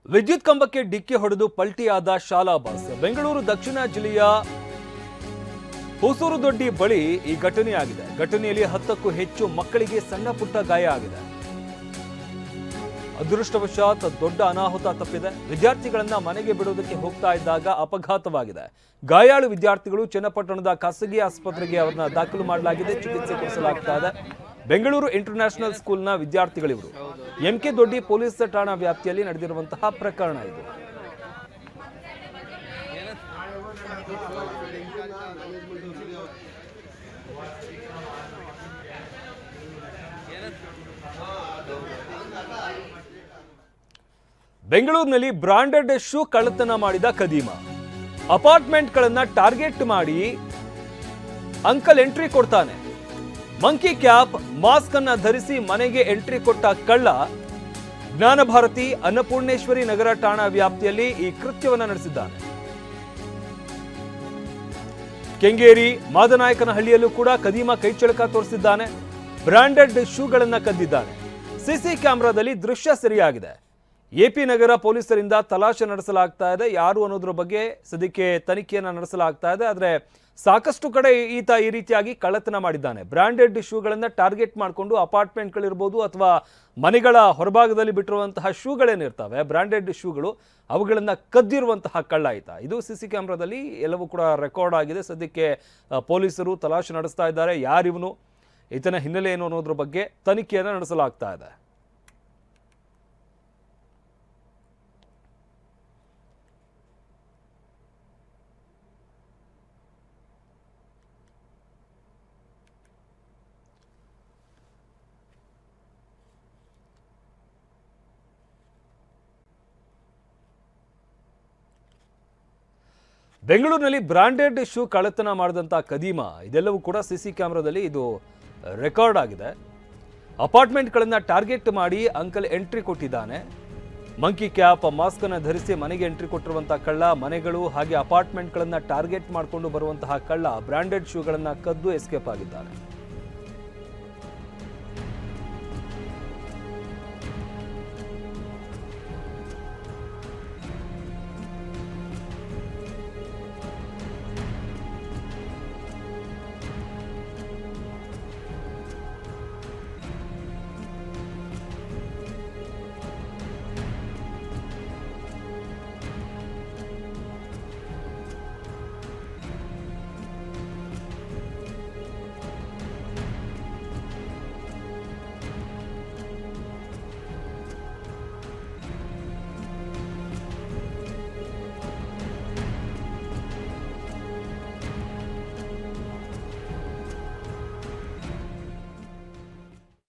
ವಿದ್ಯುತ್ ಕಂಬಕ್ಕೆ ಡಿಕ್ಕಿ ಹೊಡೆದು ಪಲ್ಟಿಯಾದ ಶಾಲಾ ಬಸ್. ಬೆಂಗಳೂರು ದಕ್ಷಿಣ ಜಿಲ್ಲೆಯ ಹೊಸೂರು ದೊಡ್ಡಿ ಬಳಿ ಈ ಘಟನೆಯಾಗಿದೆ. ಘಟನೆಯಲ್ಲಿ 10ಕ್ಕೂ ಹೆಚ್ಚು ಮಕ್ಕಳಿಗೆ ಸಣ್ಣ ಪುಟ್ಟ ಗಾಯ ಆಗಿದೆ. ಅದೃಷ್ಟವಶಾತ್ ದೊಡ್ಡ ಅನಾಹುತ ತಪ್ಪಿದೆ. ವಿದ್ಯಾರ್ಥಿಗಳನ್ನ ಮನೆಗೆ ಬಿಡುವುದಕ್ಕೆ ಹೋಗ್ತಾ ಇದ್ದಾಗ ಅಪಘಾತವಾಗಿದೆ. ಗಾಯಾಳು ವಿದ್ಯಾರ್ಥಿಗಳು ಚನ್ನಪಟ್ಟಣದ ಖಾಸಗಿ ಆಸ್ಪತ್ರೆಗೆ ಅವರನ್ನ ದಾಖಲು ಮಾಡಲಾಗಿದೆ, ಚಿಕಿತ್ಸೆ ಕೊಡಿಸಲಾಗ್ತಾ ಇದೆ. ಬೆಂಗಳೂರು ಇಂಟರ್ನ್ಯಾಷನಲ್ ಸ್ಕೂಲ್ನ ವಿದ್ಯಾರ್ಥಿಗಳಿವರು. ಎಂಕೆ ದೊಡ್ಡಿ ಪೊಲೀಸ್ ಠಾಣಾ ವ್ಯಾಪ್ತಿಯಲ್ಲಿ ನಡೆದಿರುವಂತಹ ಪ್ರಕರಣ ಇದು. ಬೆಂಗಳೂರಿನಲ್ಲಿ ಬ್ರಾಂಡೆಡ್ ಶೂ ಕಳ್ಳತನ ಮಾಡಿದ ಖದೀಮ. ಅಪಾರ್ಟ್ಮೆಂಟ್ಗಳನ್ನ ಟಾರ್ಗೆಟ್ ಮಾಡಿ ಅಂಕಲ್ ಎಂಟ್ರಿ ಕೊಡ್ತಾನೆ. ಮಂಕಿ ಕ್ಯಾಪ್, ಮಾಸ್ಕ್ ಅನ್ನ ಧರಿಸಿ ಮನೆಗೆ ಎಂಟ್ರಿ ಕೊಟ್ಟ ಕಳ್ಳ ಜ್ಞಾನಭಾರತಿ ಅನ್ನಪೂರ್ಣೇಶ್ವರಿ ನಗರ ಠಾಣಾ ವ್ಯಾಪ್ತಿಯಲ್ಲಿ ಈ ಕೃತ್ಯವನ್ನು ನಡೆಸಿದ್ದಾನೆ. ಕೆಂಗೇರಿ ಮಾದನಾಯಕನಹಳ್ಳಿಯಲ್ಲೂ ಕೂಡ ಖದೀಮ ಕೈಚಳಕ ತೋರಿಸಿದ್ದಾನೆ. ಬ್ರಾಂಡೆಡ್ ಶೂಗಳನ್ನ ಕದ್ದಿದ್ದಾನೆ. ಸಿಸಿ ಕ್ಯಾಮೆರಾದಲ್ಲಿ ದೃಶ್ಯ ಸೆರೆಯಾಗಿದೆ. ಎಪಿ ನಗರ ಪೊಲೀಸರಿಂದ ತಲಾಶೆ ನಡೆಸಲಾಗ್ತಾ ಇದೆ. ಯಾರು ಅನ್ನೋದ್ರ ಬಗ್ಗೆ ಸದ್ಯಕ್ಕೆ ತನಿಖೆಯನ್ನ ನಡೆಸಲಾಗ್ತಾ ಇದೆ. ಆದರೆ ಸಾಕಷ್ಟು ಕಡೆ ಈತ ಈ ರೀತಿಯಾಗಿ ಕಳ್ಳತನ ಮಾಡಿದ್ದಾನೆ. ಬ್ರಾಂಡೆಡ್ ಶೂಗಳನ್ನ ಟಾರ್ಗೆಟ್ ಮಾಡಿಕೊಂಡು ಅಪಾರ್ಟ್ಮೆಂಟ್ಗಳಿರ್ಬೋದು ಅಥವಾ ಮನೆಗಳ ಹೊರಭಾಗದಲ್ಲಿ ಬಿಟ್ಟಿರುವಂತಹ ಶೂಗಳೇನಿರ್ತವೆ, ಬ್ರಾಂಡೆಡ್ ಶೂಗಳು, ಅವುಗಳನ್ನ ಕದ್ದಿರುವಂತಹ ಕಳ್ಳ ಈತ. ಇದು ಸಿಸಿ ಕ್ಯಾಮ್ರಾದಲ್ಲಿ ಎಲ್ಲವೂ ಕೂಡ ರೆಕಾರ್ಡ್ ಆಗಿದೆ. ಸದ್ಯಕ್ಕೆ ಪೊಲೀಸರು ತಲಾಶೆ ನಡೆಸ್ತಾ ಇದ್ದಾರೆ. ಯಾರಿವನು, ಈತನ ಹಿನ್ನೆಲೆ ಏನು ಅನ್ನೋದ್ರ ಬಗ್ಗೆ ತನಿಖೆಯನ್ನು ನಡೆಸಲಾಗ್ತಾ ಇದೆ. ಬೆಂಗಳೂರಿನಲ್ಲಿ ಬ್ರಾಂಡೆಡ್ ಶೂ ಕಳ್ಳತನ ಮಾಡಿದಂಥ ಖದೀಮ, ಇದೆಲ್ಲವೂ ಕೂಡ ಸಿಸಿ ಕ್ಯಾಮ್ರಾದಲ್ಲಿ ಇದು ರೆಕಾರ್ಡ್ ಆಗಿದೆ. ಅಪಾರ್ಟ್ಮೆಂಟ್ಗಳನ್ನು ಟಾರ್ಗೆಟ್ ಮಾಡಿ ಅಂಕಲ್ ಎಂಟ್ರಿ ಕೊಟ್ಟಿದ್ದಾನೆ. ಮಂಕಿ ಕ್ಯಾಪ್, ಮಾಸ್ಕ್ ಅನ್ನು ಧರಿಸಿ ಮನೆಗೆ ಎಂಟ್ರಿ ಕೊಟ್ಟಿರುವಂತಹ ಕಳ್ಳ, ಮನೆಗಳು ಹಾಗೆ ಅಪಾರ್ಟ್ಮೆಂಟ್ಗಳನ್ನು ಟಾರ್ಗೆಟ್ ಮಾಡಿಕೊಂಡು ಬರುವಂತಹ ಕಳ್ಳ ಬ್ರಾಂಡೆಡ್ ಶೂಗಳನ್ನು ಕದ್ದು ಎಸ್ಕೇಪ್ ಆಗಿದ್ದಾನೆ.